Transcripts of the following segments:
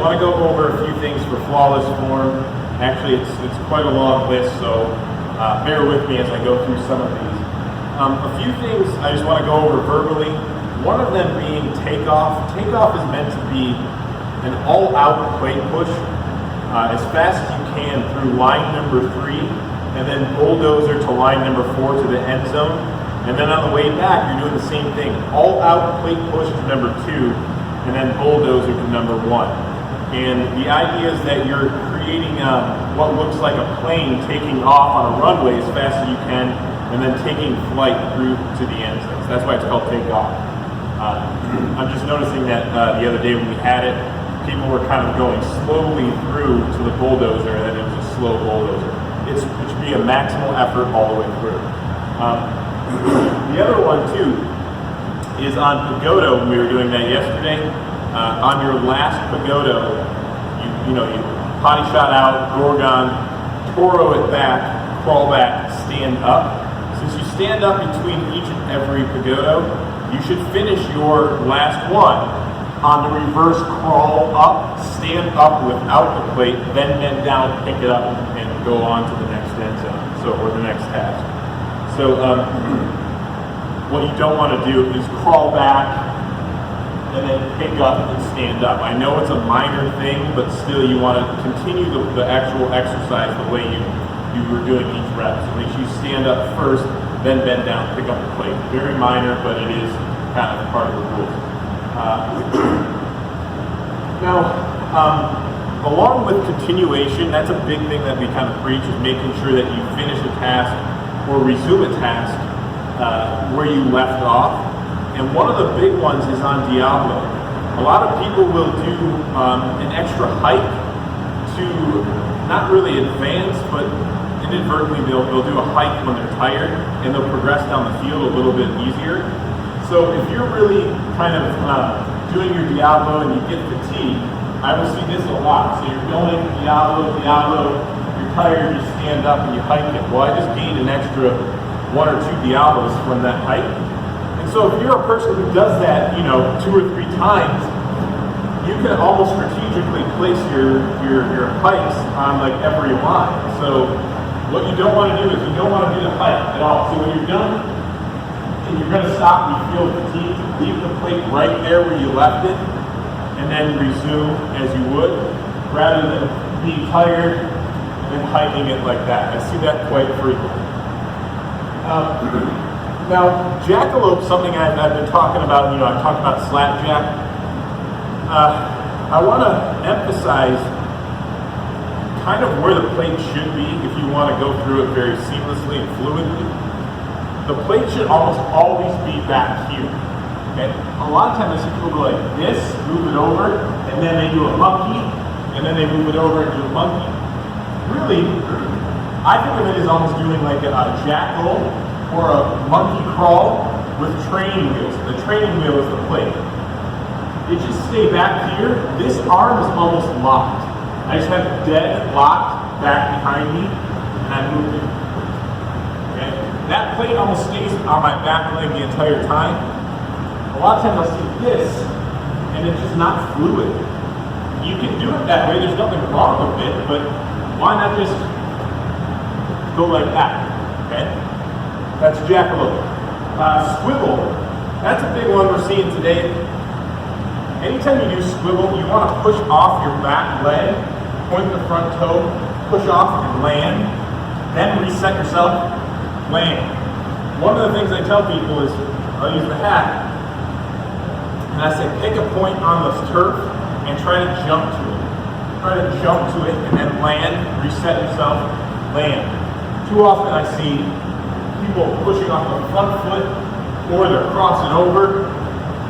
want to go over a few things for flawless form. Actually, it's quite a long list, so bear with me as I go through some of these. A few things I just want to go over verbally. One of them being takeoff. Takeoff is meant to be an all-out plate push as fast as you can through line number 3, and then bulldozer to line number 4 to the end zone. And then on the way back, you're doing the same thing. All-out plate push to number 2, and then bulldozer to number 1. And the idea is that you're creating what looks like a plane taking off on a runway as fast as you can, and then taking flight through to the end zone. So that's why it's called takeoff. I'm just noticing that the other day when we had it, people were kind of going slowly through to the bulldozer, and then it was a slow bulldozer. It should be a maximal effort all the way through. The other one too is on Pogoto. We were doing that yesterday. On your last Pogoto, you potty shot out, Gorgon, Toro it back, crawl back, stand up. Since you stand up between each and every Pogoto, you should finish your last one on the reverse crawl up, stand up without the plate, then bend down, pick it up, and go on to the next end zone, or the next task. So what you don't want to do is crawl back and then pick up and stand up. I know it's a minor thing, but still you want to continue the actual exercise the way you were doing each rep. So make sure you stand up first, then bend down, pick up the plate. Very minor, but it is kind of part of the rules. Now, along with continuation, that's a big thing that we kind of preach, is making sure that you finish a task or resume a task where you left off. And one of the big ones is on Diablo. A lot of people will do an extra hike to not really advance, but inadvertently they'll do a hike when they're tired, and they'll progress down the field a little bit easier. So if you're really kind of doing your Diablo and you get fatigued, I will see this a lot. So you're going into Diablo, you're tired, you stand up and you hike it. Well, I just gained an extra 1 or 2 Diablos from that hike. And so if you're a person who does that, 2 or 3 times, you can almost strategically place your hikes on like every line. So what you don't want to do is you don't want to do the hike at all. So when you're done, and you're going to stop and you feel fatigued, leave the plate right there where you left it, and then resume as you would, rather than being tired and hiking it like that. I see that quite frequently. Now, Jackalope, something I've been talking about, I talked about slapjack. I want to emphasize kind of where the plate should be if you want to go through it very seamlessly and fluidly. The plate should almost always be back here. Okay? A lot of times I see people go like this, move it over, and then they do a monkey, and then they move it over and do a monkey. Really, I think of it as almost doing like a jackal or a monkey crawl with training wheels. The training wheel is the plate. It should stay back here. This arm is almost locked. I just have it dead locked back behind me, and I move it. Okay? That plate almost stays on my back leg the entire time. A lot of times I'll see this, and it's just not fluid. You can do it that way. There's nothing wrong with it, but why not just go like that? Okay? That's Jackalope. Squibble, that's a big one we're seeing today. Anytime you do squibble, you want to push off your back leg, point the front toe, push off and land, then reset yourself, land. One of the things I tell people is, I'll use the hat, and I say pick a point on the turf and try to jump to it. Try to jump to it and then land, reset yourself, land. Too often I see people pushing off the front foot, or they're crossing over,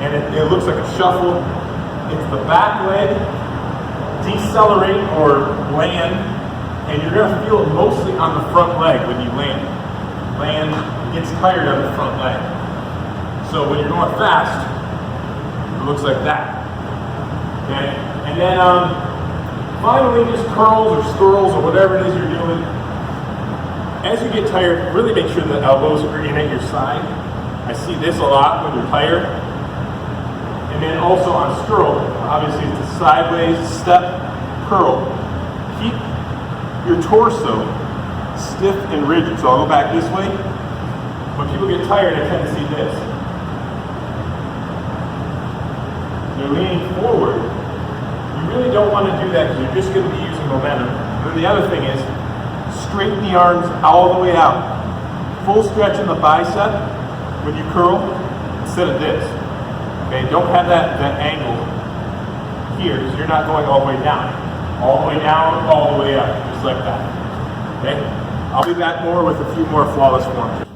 and it looks like a shuffle. It's the back leg, decelerate or land, and you're going to feel it mostly on the front leg when you land. Land gets tired on the front leg. So when you're going fast, it looks like that. Okay? And then finally, just curls or squirrels or whatever it is you're doing. As you get tired, really make sure the elbows are in at your side. I see this a lot when you're tired. And then also on obviously it's a sideways step curl. Keep your torso stiff and rigid. So I'll go back this way. When people get tired, I tend to see this. You're leaning forward. You really don't want to do that because you're just going to be using momentum. And then the other thing is, straighten the arms all the way out. Full stretch in the bicep when you curl instead of this. Okay, don't have that angle here because you're not going all the way down. All the way down, all the way up, just like that. Okay, I'll be back more with a few more flawless forms.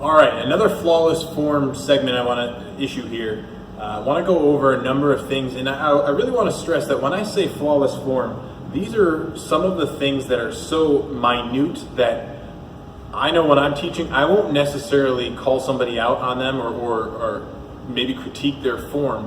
All right, another flawless form segment I want to issue here. I want to go over a number of things, and I really want to stress that when I say flawless form, these are some of the things that are so minute that I know when I'm teaching, I won't necessarily call somebody out on them or maybe critique their form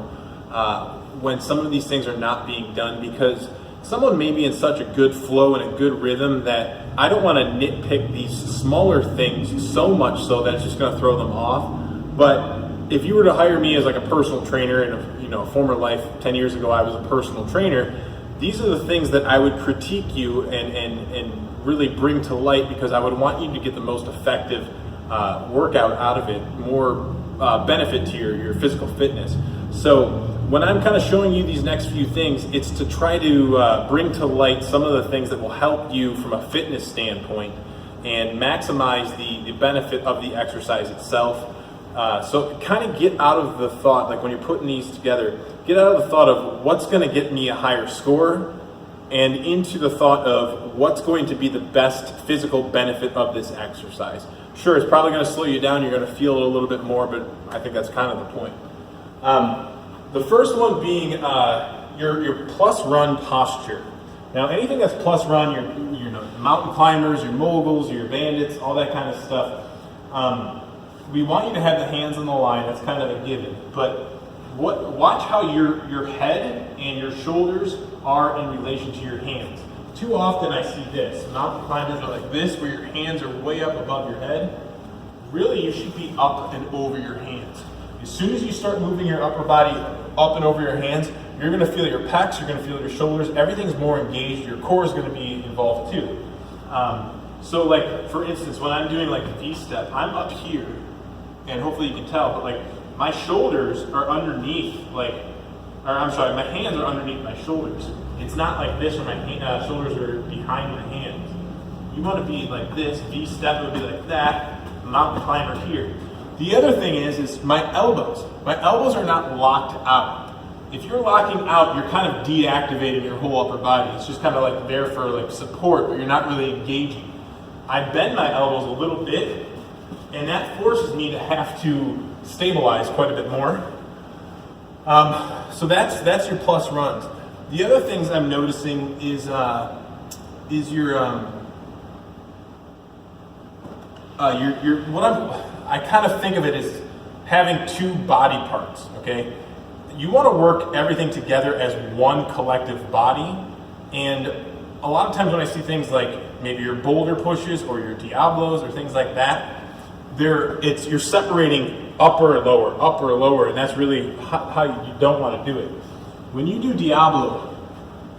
when some of these things are not being done, because someone may be in such a good flow and a good rhythm that I don't want to nitpick these smaller things so much so that it's just going to throw them off. But if you were to hire me as like a personal trainer in a former life, 10 years ago I was a personal trainer, these are the things that I would critique you and really bring to light, because I would want you to get the most effective workout out of it, more benefit to your physical fitness. So when I'm kind of showing you these next few things, it's to try to bring to light some of the things that will help you from a fitness standpoint and maximize the benefit of the exercise itself. So kind of get out of the thought, like when you're putting these together, get out of the thought of what's going to get me a higher score and into the thought of what's going to be the best physical benefit of this exercise. Sure, it's probably going to slow you down, you're going to feel it a little bit more, but I think that's kind of the point. The first one being your plus run posture. Now anything that's plus run, your mountain climbers, your moguls, your bandits, all that kind of stuff, we want you to have the hands on the line. That's kind of a given. But watch how your head and your shoulders are in relation to your hands. Too often I see this. Mountain climbers are like this, where your hands are way up above your head. Really, you should be up and over your hands. As soon as you start moving your upper body up and over your hands, you're going to feel your pecs, you're going to feel your shoulders. Everything's more engaged. Your core is going to be involved too. So like, for instance, when I'm doing like a V-step, I'm up here. And hopefully you can tell, but like my shoulders are underneath, my hands are underneath my shoulders. It's not like this where my shoulders are behind my hands. You want to be like this, V-step would be like that, mountain climber here. The other thing is my elbows. My elbows are not locked out. If you're locking out, you're kind of deactivating your whole upper body. It's just kind of like there for like support, but you're not really engaging. I bend my elbows a little bit, and that forces me to have to stabilize quite a bit more. So that's your plus runs. The other things I'm noticing is your I kind of think of it as having two body parts. Okay, you want to work everything together as one collective body, and a lot of times when I see things like maybe your Boulder pushes or your Diablos or things like that, you're separating upper and lower, and that's really how you don't want to do it. When you do Diablo,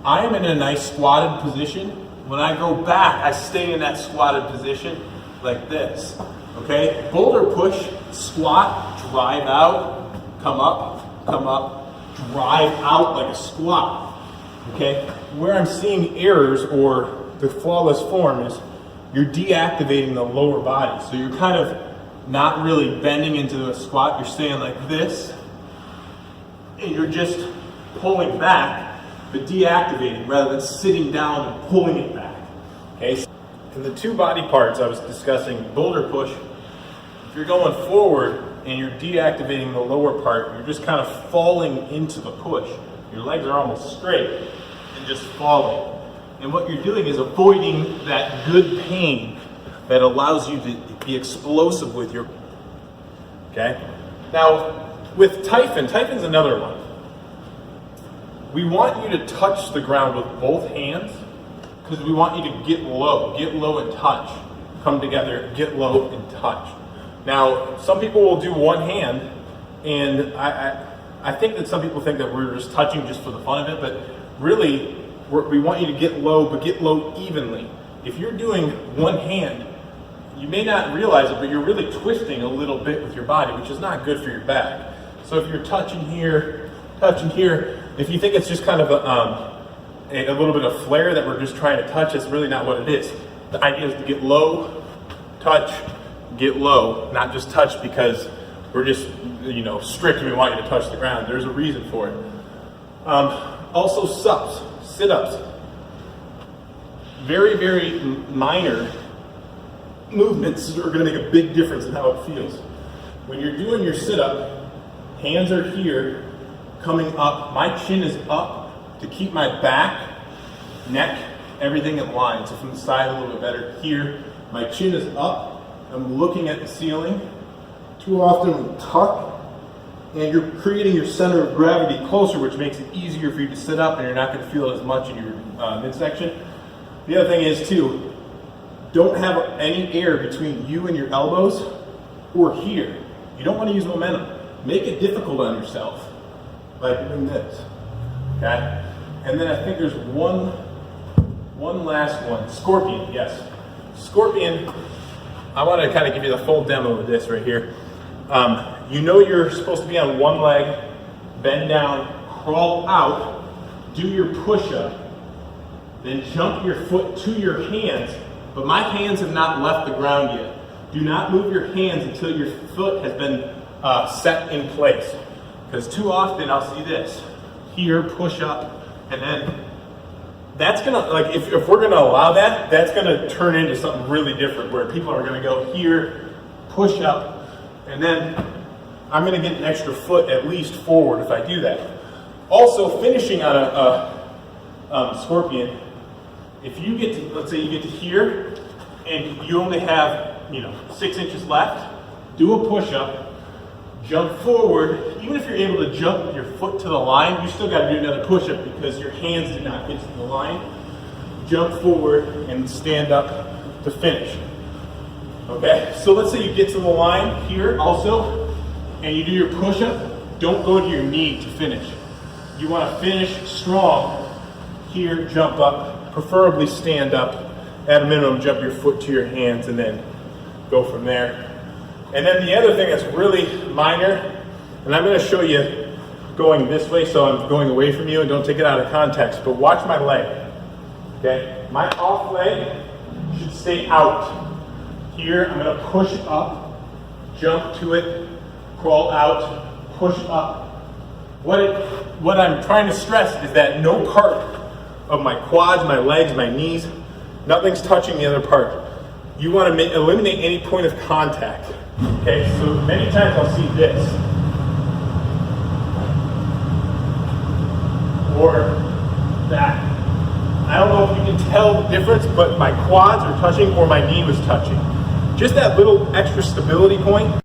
I am in a nice squatted position. When I go back, I stay in that squatted position like this. Okay? Boulder push, squat, drive out, come up, drive out like a squat. Okay? Where I'm seeing errors or the flawless form is you're deactivating the lower body. So you're kind of not really bending into a squat. You're staying like this, and you're just pulling back, but deactivating rather than sitting down and pulling it back. Okay. And the two body parts I was discussing, Boulder push. If you're going forward and you're deactivating the lower part, you're just kind of falling into the push. Your legs are almost straight and just falling. And what you're doing is avoiding that good pain that allows you to be explosive with your, okay? Now, with Typhon's another one. We want you to touch the ground with both hands because we want you to get low and touch. Come together, get low and touch. Now, some people will do one hand, and I I think that some people think that we're just touching just for the fun of it, but really, we want you to get low, but get low evenly. If you're doing one hand, you may not realize it, but you're really twisting a little bit with your body, which is not good for your back. So if you're touching here, if you think it's just kind of a little bit of flair that we're just trying to touch, it's really not what it is. The idea is to get low, touch, get low, not just touch because we're just, strict and we want you to touch the ground. There's a reason for it. Also SUPPS, sit-ups. Very, very minor movements are going to make a big difference in how it feels. When you're doing your sit-up, hands are here, coming up. My chin is up to keep my back, neck, everything in line. So from the side a little bit better. Here, my chin is up. I'm looking at the ceiling. Too often we tuck, and you're creating your center of gravity closer, which makes it easier for you to sit up, and you're not going to feel it as much in your midsection. The other thing is too, don't have any air between you and your elbows or here. You don't want to use momentum. Make it difficult on yourself by doing this, okay? And then I think there's one last one. Scorpion, yes. Scorpion, I want to kind of give you the full demo of this right here. You're supposed to be on one leg, bend down, crawl out, do your push-up, then jump your foot to your hands, but my hands have not left the ground yet. Do not move your hands until your foot has been set in place. Because too often I'll see this. Here, push up, and then that's gonna, like if we're gonna allow that, that's gonna turn into something really different where people are gonna go here, push up, and then I'm gonna get an extra foot at least forward if I do that. Also, finishing on a scorpion, if you get to, let's say you get to here, and you only have, 6 inches left, do a push-up, jump forward. Even if you're able to jump with your foot to the line, you still gotta do another push-up because your hands did not get to the line. Jump forward and stand up to finish. Okay, so let's say you get to the line here also, and you do your push-up, don't go to your knee to finish. You wanna finish strong. Here, jump up, preferably stand up. At a minimum, jump your foot to your hands and then go from there. And then the other thing that's really minor, and I'm gonna show you going this way, so I'm going away from you and don't take it out of context, but watch my leg, okay? My off leg should stay out. Here, I'm gonna push up, jump to it, crawl out, push up. What I'm trying to stress is that no part of my quads, my legs, my knees, nothing's touching the other part. You want to eliminate any point of contact. Okay, so many times I'll see this. Or that. I don't know if you can tell the difference, but my quads are touching or my knee was touching. Just that little extra stability point